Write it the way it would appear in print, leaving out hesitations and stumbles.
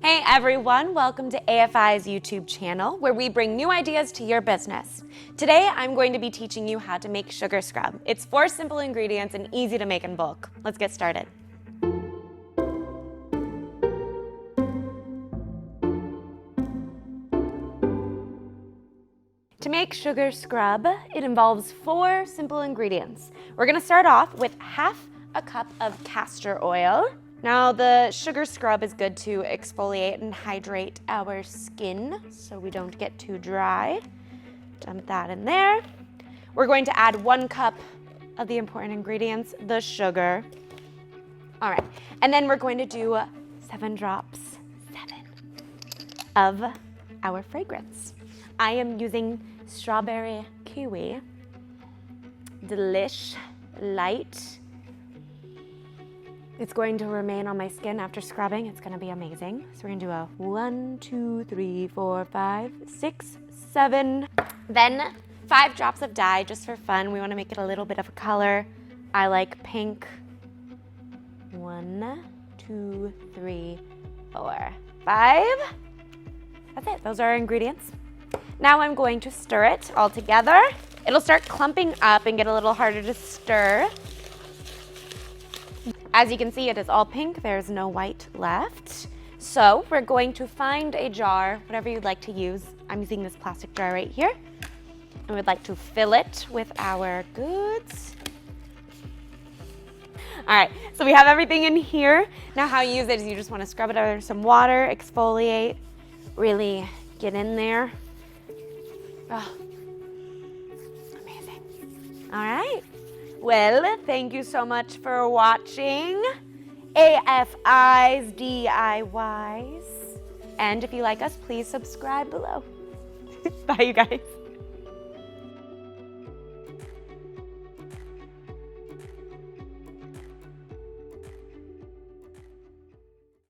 Hey everyone, welcome to AFI's YouTube channel where we bring new ideas to your business. Today I'm going to be teaching you how to make sugar scrub. It's 4 simple ingredients and easy to make in bulk. Let's get started. To make sugar scrub, it involves 4 simple ingredients. We're going to start off with half a cup of castor oil. Now the sugar scrub is good to exfoliate and hydrate our skin so we don't get too dry. Dump that in there. We're going to add 1 cup of the important ingredients, the sugar. All right, and then we're going to do 7 drops, 7, of our fragrance. I am using strawberry kiwi, delish, light. It's going to remain on my skin after scrubbing. It's gonna be amazing. So we're gonna do a 1, 2, 3, 4, 5, 6, 7. Then 5 drops of dye just for fun. We wanna make it a little bit of a color. I like pink. 1, 2, 3, 4, 5. That's it, those are our ingredients. Now I'm going to stir it all together. It'll start clumping up and get a little harder to stir. As you can see, it is all pink. There's no white left. So we're going to find a jar, whatever you'd like to use. I'm using this plastic jar right here. And we'd like to fill it with our goods. All right, so we have everything in here. Now how you use it is you just want to scrub it under some water, exfoliate, really get in there. Oh, amazing. All right. Well, thank you so much for watching AFI's DIYs. And if you like us, please subscribe below. Bye, you guys.